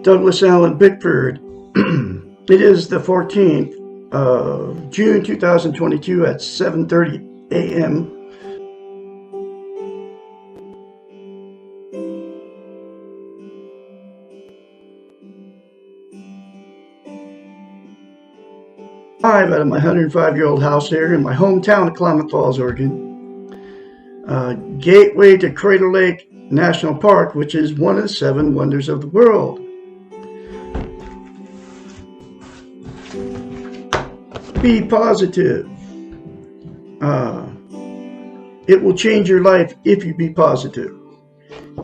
Douglas Allen Bickford. It is the 14th of June 2022 at 7:30 a.m. Live out of my 105-year-old house here in my hometown of Klamath Falls, Oregon. Gateway to Crater Lake National Park, which is one of the 7 wonders of the world. Be positive. It will change your life if you be positive.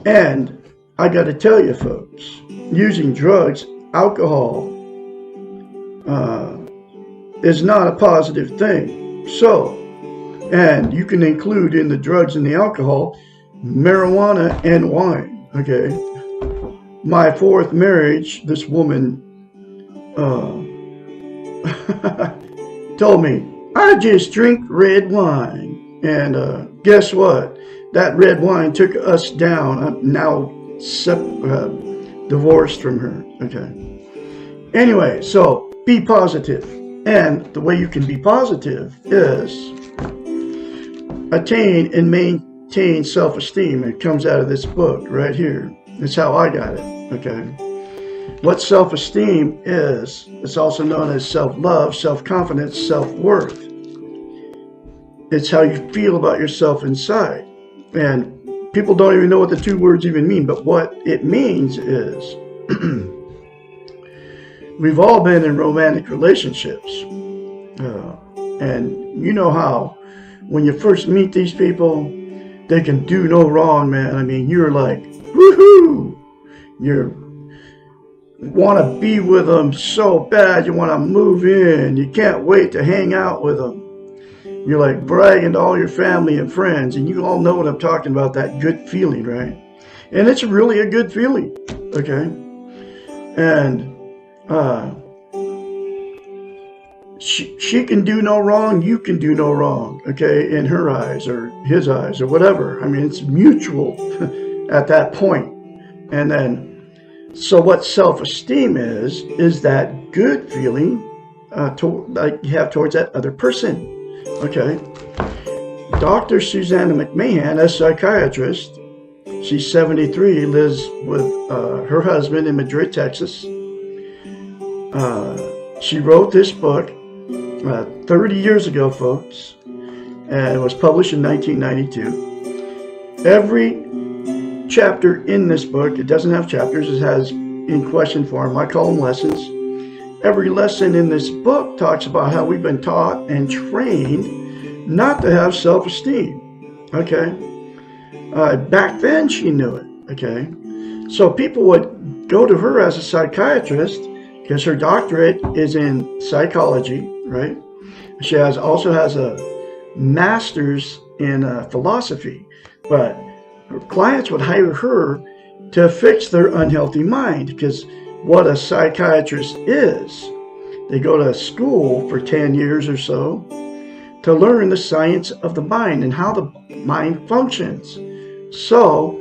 And I got to tell you, folks, using drugs, alcohol, is not a positive thing. So, and you can include in the drugs and the alcohol, marijuana and wine, okay? My 4th marriage, this woman told me, I just drink red wine. And guess what? That red wine took us down. I'm now divorced from her, okay? Anyway, so be positive. And the way you can be positive is attain and maintain self-esteem. It comes out of this book right here. That's how I got it, okay? What self-esteem is, it's also known as self-love, self-confidence, self-worth. It's how you feel about yourself inside. And people don't even know what the 2 words even mean, but what it means is we've all been in romantic relationships. And you know how when you first meet these people, they can do no wrong, man. I mean, you're like, woohoo! You want to be with them so bad. You want to move in. You can't wait to hang out with them. You're like bragging to all your family and friends. And you all know what I'm talking about, that good feeling, right? And it's really a good feeling, okay? And she can do no wrong, you can do no wrong, okay, in her eyes or his eyes or whatever. I mean, it's mutual at that point. And then, so what self-esteem is that good feeling like you have towards that other person, okay? Dr. Susanna McMahon, a psychiatrist, she's 73, lives with her husband in Madrid, Texas. She wrote this book 30 years ago, folks, and it was published in 1992. Every chapter in this book, it doesn't have chapters, it has in question form. I call them lessons. Every lesson in this book talks about how we've been taught and trained not to have self-esteem, okay? Back then, she knew it, okay? So people would go to her as a psychiatrist because her doctorate is in psychology, right? She also has a master's in philosophy, but her clients would hire her to fix their unhealthy mind, because what a psychiatrist is, they go to school for 10 years or so to learn the science of the mind and how the mind functions. So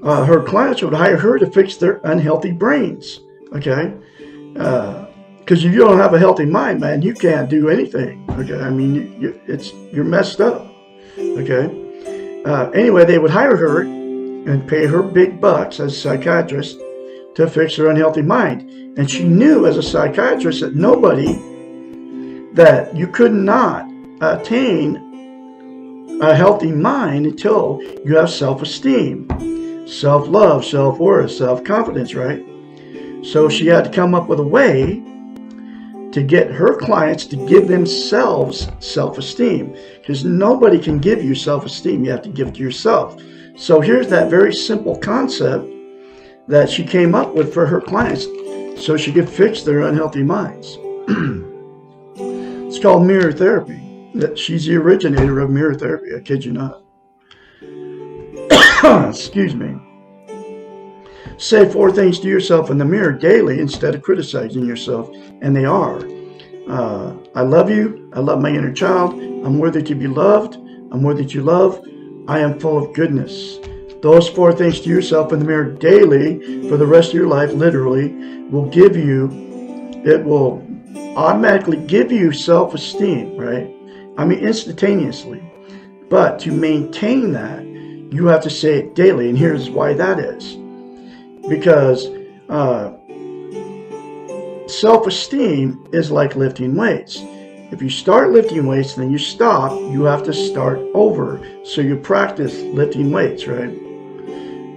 her clients would hire her to fix their unhealthy brains, okay? Because if you don't have a healthy mind, man, you can't do anything, okay? I mean, you're messed up, okay? Anyway, they would hire her and pay her big bucks as a psychiatrist to fix her unhealthy mind. And she knew as a psychiatrist that you could not attain a healthy mind until you have self-esteem, self-love, self-worth, self-confidence, right? So she had to come up with a way to get her clients to give themselves self-esteem, because nobody can give you self-esteem. You have to give it to yourself. So here's that very simple concept that she came up with for her clients so she could fix their unhealthy minds. It's called mirror therapy. She's the originator of mirror therapy, I kid you not. Excuse me. Say 4 things to yourself in the mirror daily instead of criticizing yourself, and they are. I love you. I love my inner child. I'm worthy to be loved. I'm worthy to love. I am full of goodness. Those 4 things to yourself in the mirror daily for the rest of your life, literally, will give you, it will automatically give you self-esteem, right? I mean, instantaneously. But to maintain that, you have to say it daily. And here's why that is. Because self-esteem is like lifting weights. If you start lifting weights, then you stop, you have to start over. So you practice lifting weights, right?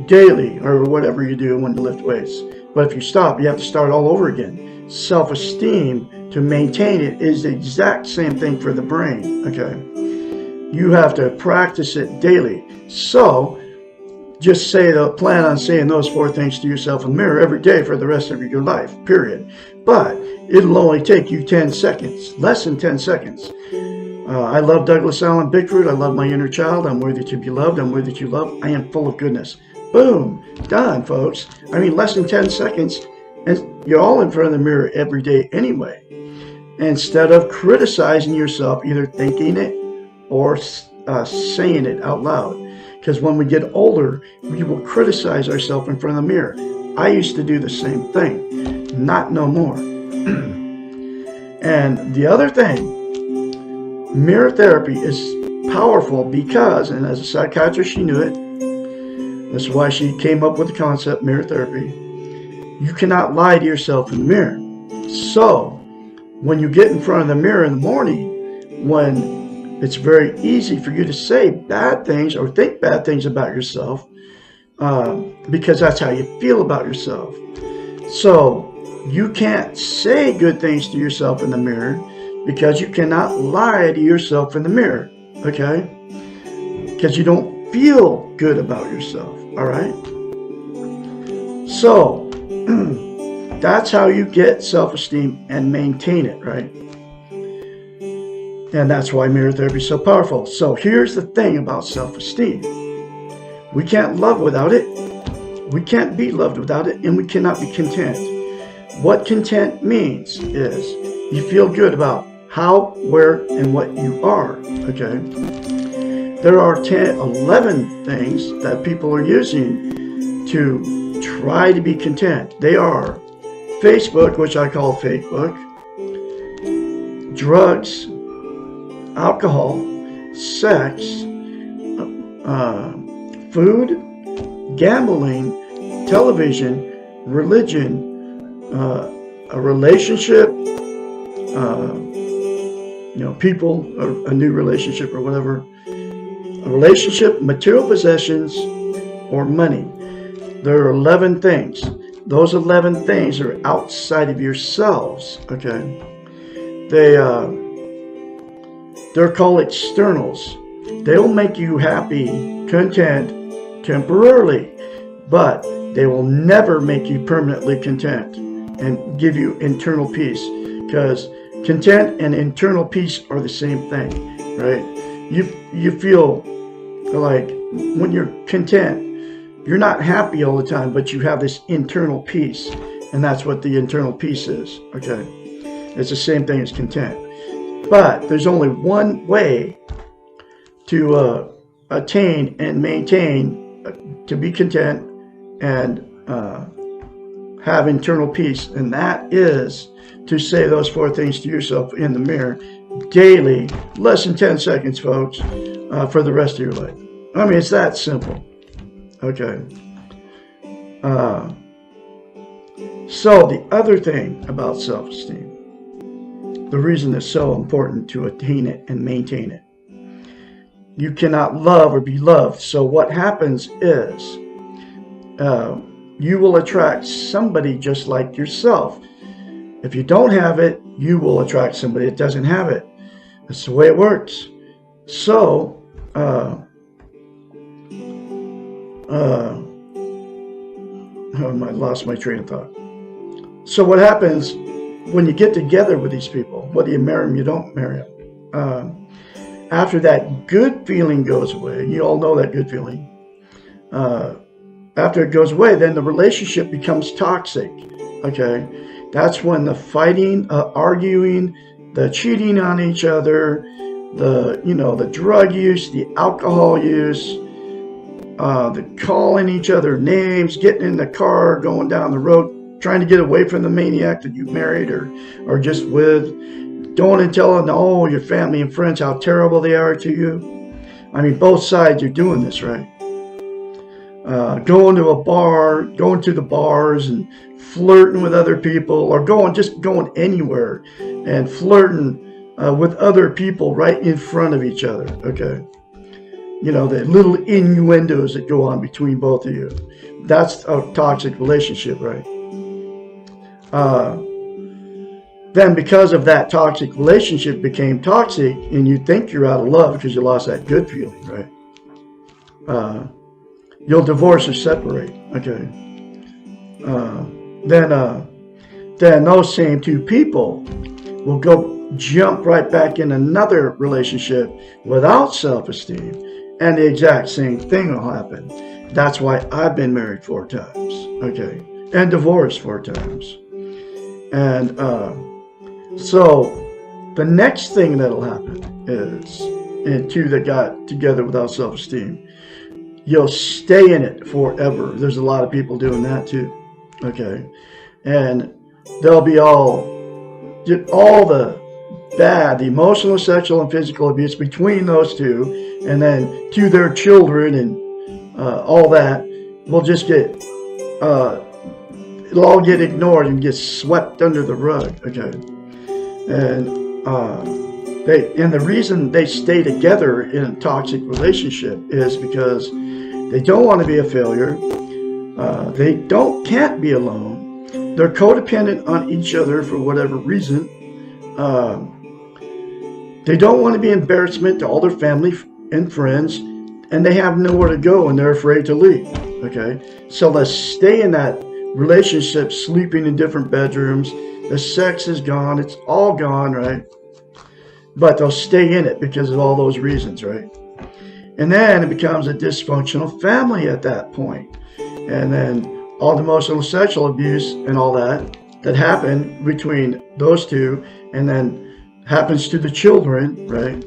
Daily, or whatever you do when you lift weights. But if you stop, you have to start all over again. Self-esteem, to maintain it, is the exact same thing for the brain, okay? You have to practice it daily. So just plan on saying those 4 things to yourself in the mirror every day for the rest of your life, period. But it'll only take you 10 seconds, less than 10 seconds. I love Douglas Allen Bickford. I love my inner child. I'm worthy to be loved. I'm worthy to love. I am full of goodness. Boom, done, folks. I mean, less than 10 seconds, and you're all in front of the mirror every day anyway. Instead of criticizing yourself, either thinking it or saying it out loud. Because when we get older, we will criticize ourselves in front of the mirror. I used to do the same thing. Not no more. And the other thing, mirror therapy is powerful because, and as a psychiatrist, she knew it. That's why she came up with the concept, mirror therapy. You cannot lie to yourself in the mirror. So, when you get in front of the mirror in the morning, when it's very easy for you to say bad things or think bad things about yourself, because that's how you feel about yourself. So you can't say good things to yourself in the mirror because you cannot lie to yourself in the mirror, okay? Because you don't feel good about yourself, all right? So that's how you get self-esteem and maintain it, right? And that's why mirror therapy is so powerful. So here's the thing about self-esteem. We can't love without it. We can't be loved without it. And we cannot be content. What content means is you feel good about how, where, and what you are. Okay? There are 11 things that people are using to try to be content. They are Facebook, which I call Facebook, drugs, alcohol, sex, food, gambling, television, religion, a relationship, people, a new relationship or whatever, a relationship, material possessions, or money. There are 11 things. Those 11 things are outside of yourselves, okay? They're called externals. They'll make you happy, content, temporarily, but they will never make you permanently content and give you internal peace, because content and internal peace are the same thing, right? You feel like when you're content, you're not happy all the time, but you have this internal peace, and that's what the internal peace is, okay? It's the same thing as content. But there's only one way to attain and maintain, to be content and have internal peace, and that is to say those 4 things to yourself in the mirror daily, less than 10 seconds, folks, for the rest of your life. I mean, it's that simple. Okay. So the other thing about self-esteem, the reason it's so important to attain it and maintain it, you cannot love or be loved. So what happens is you will attract somebody just like yourself. If you don't have it, you will attract somebody that doesn't have it. That's the way it works. So I lost my train of thought. So what happens when you get together with these people, whether you marry them, you don't marry them, after that good feeling goes away, you all know that good feeling, after it goes away, then the relationship becomes toxic, okay? That's when the fighting, arguing, the cheating on each other, the drug use, the alcohol use, the calling each other names, getting in the car, going down the road, trying to get away from the maniac that you married or just with, going and telling all your family and friends how terrible they are to you. I mean, both sides are doing this, right? Going to a bar, going to the bars and flirting with other people, or just going anywhere and flirting with other people right in front of each other, okay? You know, the little innuendos that go on between both of you. That's a toxic relationship, right? Then because of that toxic relationship became toxic, and you think you're out of love because you lost that good feeling, right? You'll divorce or separate, okay? Then those same two people will go jump right back in another relationship without self-esteem, and the exact same thing will happen. That's why I've been married 4 times, okay, and divorced 4 times. And so the next thing that'll happen is, in two that got together without self-esteem, you'll stay in it forever. There's a lot of people doing that too, okay, and they'll be all the bad, the emotional, sexual, and physical abuse between those two, and then to their children and all that will just get, it'll all get ignored and get swept under the rug, okay? And the reason they stay together in a toxic relationship is because they don't want to be a failure. They can't be alone. They're codependent on each other for whatever reason. They don't want to be embarrassment to all their family and friends, and they have nowhere to go and they're afraid to leave, okay? So let's stay in that relationship, sleeping in different bedrooms. The sex is gone. It's all gone, right? But they'll stay in it because of all those reasons, right? And then it becomes a dysfunctional family at that point. And then all the emotional sexual abuse and all that happened between those two, and then happens to the children, right?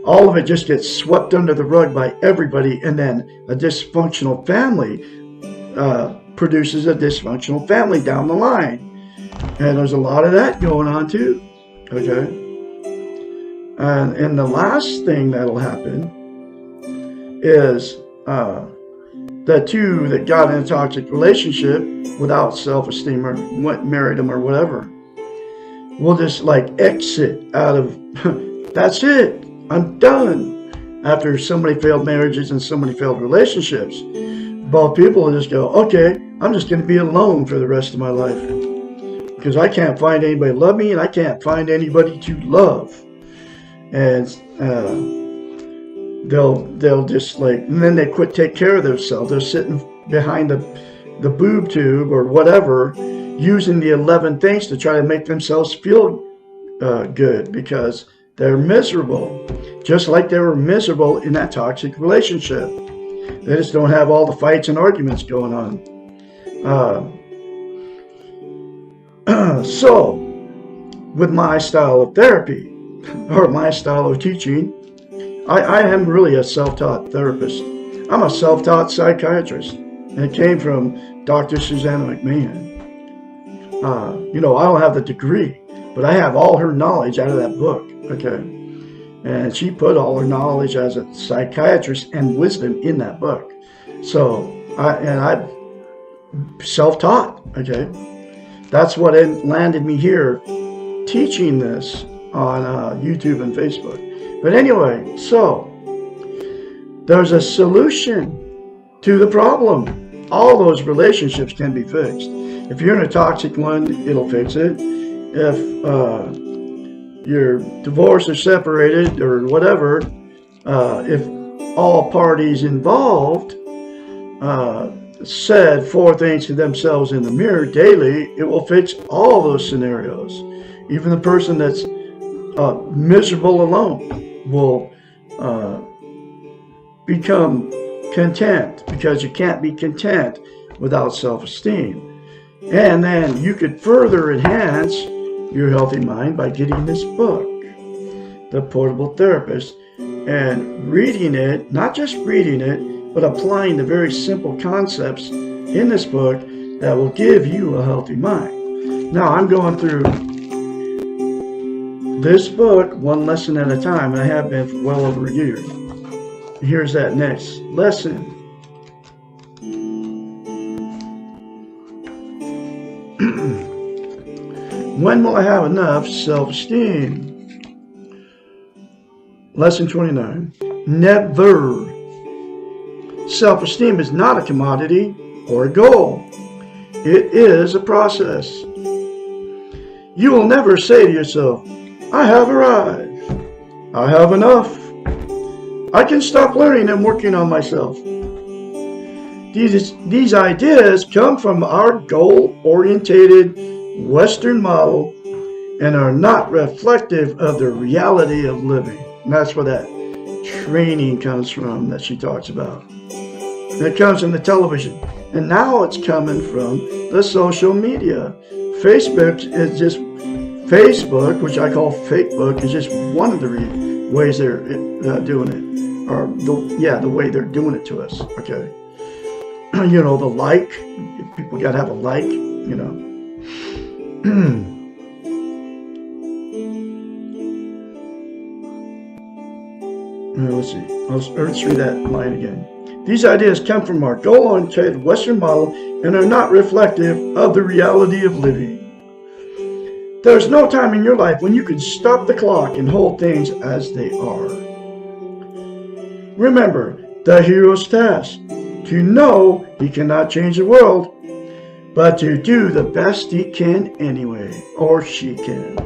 All of it just gets swept under the rug by everybody, and then a dysfunctional family produces a dysfunctional family down the line. And there's a lot of that going on too, okay? And the last thing that'll happen is the two that got in a toxic relationship without self-esteem or married them or whatever will just like exit out of, that's it, I'm done. After so many failed marriages and so many failed relationships, both people will just go, okay, I'm just going to be alone for the rest of my life because I can't find anybody to love me and I can't find anybody to love. And they'll just like, and then they quit taking care of themselves. They're sitting behind the boob tube or whatever, using the 11 things to try to make themselves feel good because they're miserable, just like they were miserable in that toxic relationship. They just don't have all the fights and arguments going on. So, with my style of therapy, or my style of teaching, I am really a self-taught therapist. I'm a self-taught psychiatrist, and it came from Dr. Susanna McMahon. I don't have the degree, but I have all her knowledge out of that book, okay? And she put all her knowledge as a psychiatrist and wisdom in that book. So, I'm self-taught, okay? That's what landed me here teaching this on YouTube and Facebook. But anyway, so there's a solution to the problem. All those relationships can be fixed. If you're in a toxic one, it'll fix it. If you're divorced or separated or whatever, if all parties involved said 4 things to themselves in the mirror daily, it will fix all those scenarios. Even the person that's miserable alone will become content, because you can't be content without self-esteem. And then you could further enhance your healthy mind by getting this book, The Portable Therapist, and reading it, not just reading it, but applying the very simple concepts in this book that will give you a healthy mind. Now, I'm going through this book one lesson at a time, and I have been for well over a year. Here's that next lesson. When will I have enough self-esteem? Lesson 29. Never. Self-esteem is not a commodity or a goal. It is a process. You will never say to yourself, I have arrived. I have enough. I can stop learning and working on myself. These ideas come from our goal-orientated Western model and are not reflective of the reality of living. And that's where that training comes from that she talks about. It comes from the television. And now it's coming from the social media. Facebook, which I call fake book, is just one of the ways they're doing it. Or, the way they're doing it to us. Okay. You know, the like. People got to have a like, you know. Let's see. Let's read that line again. These ideas come from our goal-oriented Western model and are not reflective of the reality of living. There's no time in your life when you can stop the clock and hold things as they are. Remember the hero's task: to know he cannot change the world, but to do the best he can anyway, or she can.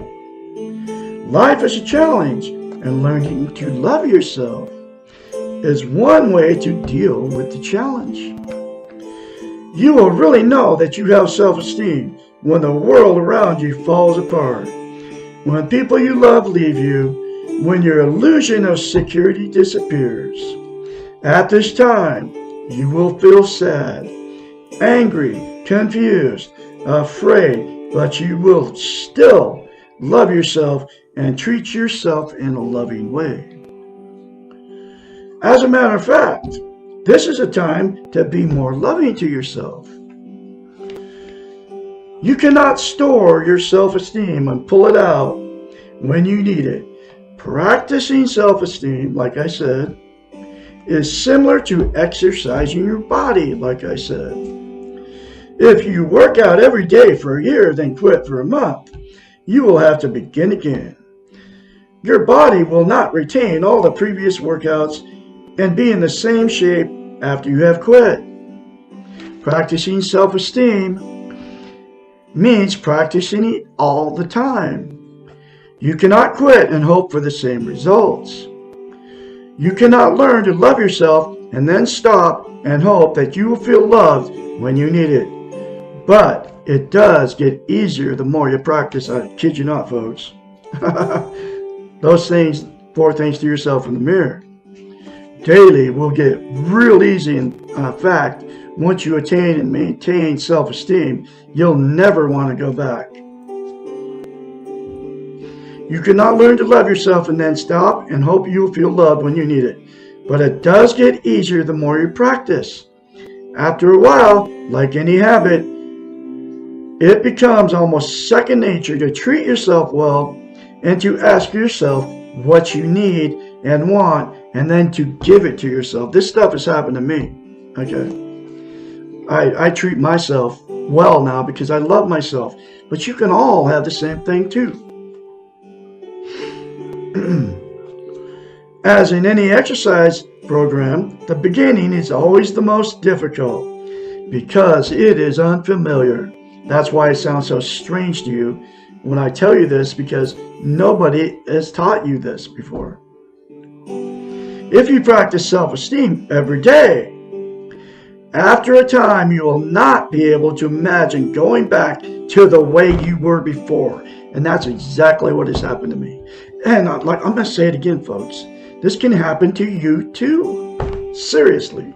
Life is a challenge, and learning to love yourself is one way to deal with the challenge. You will really know that you have self-esteem when the world around you falls apart, when people you love leave you, when your illusion of security disappears. At this time, you will feel sad, angry, confused, afraid, but you will still love yourself and treat yourself in a loving way. As a matter of fact, this is a time to be more loving to yourself. You cannot store your self-esteem and pull it out when you need it. Practicing self-esteem, like I said, is similar to exercising your body, like I said. If you work out every day for a year, then quit for a month, you will have to begin again. Your body will not retain all the previous workouts and be in the same shape after you have quit. Practicing self-esteem means practicing it all the time. You cannot quit and hope for the same results. You cannot learn to love yourself and then stop and hope that you will feel loved when you need it. But it does get easier the more you practice. I kid you not, folks. Those things, 4 things to yourself in the mirror daily will get real easy. In fact, once you attain and maintain self-esteem, you'll never want to go back. You cannot learn to love yourself and then stop and hope you will feel loved when you need it. But it does get easier the more you practice. After a while, like any habit, it becomes almost second nature to treat yourself well and to ask yourself what you need and want, and then to give it to yourself. This stuff has happened to me. Okay. I treat myself well now because I love myself. But you can all have the same thing too. As in any exercise program, the beginning is always the most difficult because it is unfamiliar. That's why it sounds so strange to you when I tell you this, because nobody has taught you this before. If you practice self-esteem every day, after a time you will not be able to imagine going back to the way you were before. And that's exactly what has happened to me. And I'm going to say it again, folks. This can happen to you too. Seriously.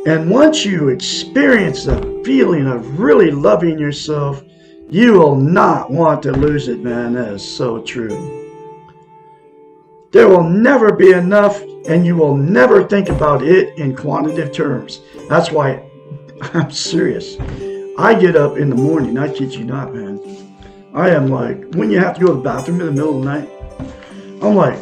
And once you experience the feeling of really loving yourself, you will not want to lose it, man. That is so true. There will never be enough, and you will never think about it in quantitative terms. That's why I'm serious. I get up in the morning, I kid you not, man. I am like, when you have to go to the bathroom in the middle of the night, I'm like,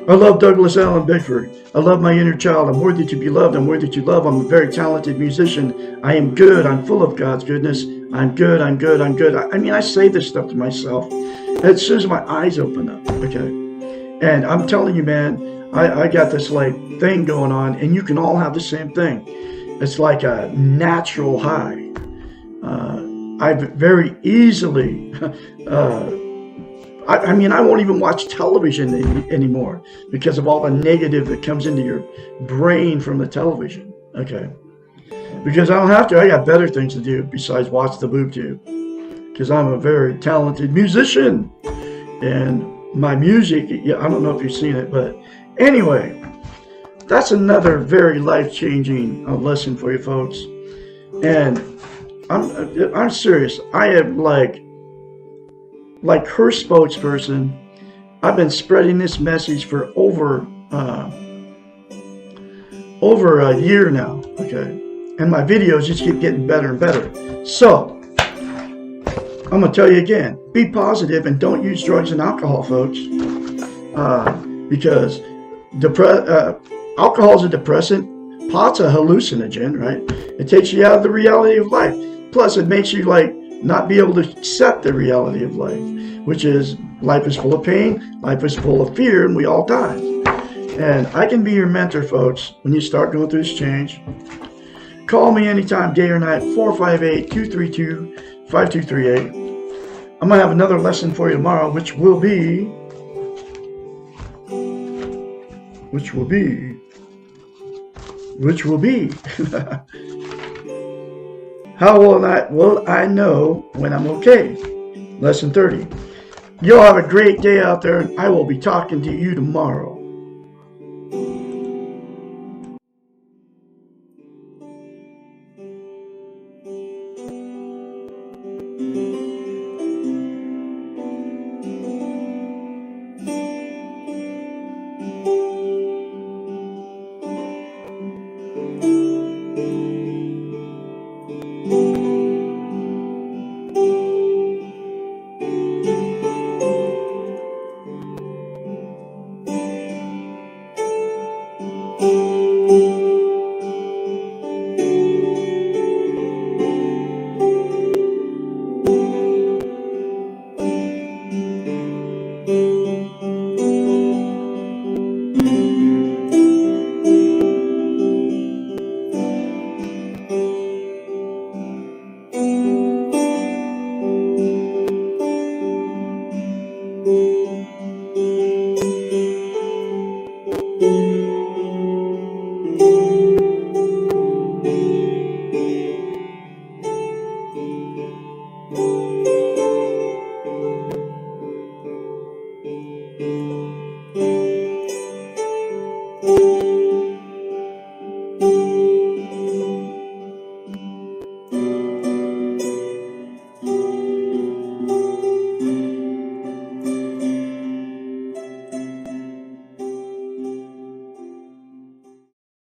I love Douglas Allen Bickford. I love my inner child. I'm worthy to be loved. I'm worthy to love. I'm a very talented musician. I am good. I'm full of God's goodness. I'm good. I'm good. I'm good. I mean, I say this stuff to myself as soon as my eyes open up. Okay. And I'm telling you, man, I got this like thing going on, and you can all have the same thing. It's like a natural high. I very easily, I mean, I won't even watch television anymore because of all the negative that comes into your brain from the television. Okay. Because I don't have to. I got better things to do besides watch the boob tube. Because I'm a very talented musician. And my music, yeah, I don't know if you've seen it, but anyway, that's another very life-changing lesson for you folks. And I'm serious. I am like her spokesperson. I've been spreading this message for over a year now. Okay, and my videos just keep getting better and better. So I'm gonna tell you again: be positive and don't use drugs and alcohol, folks, because alcohol is a depressant. Pot's a hallucinogen, right? It takes you out of the reality of life. Plus, it makes you like not be able to accept the reality of life, which is life is full of pain, life is full of fear, and we all die. And I can be your mentor, folks, when you start going through this change. Call me anytime, day or night, 458-232-5238. I'm going to have another lesson for you tomorrow, which will be how will I know when I'm okay? Lesson 30. You'll have a great day out there, and I will be talking to you tomorrow.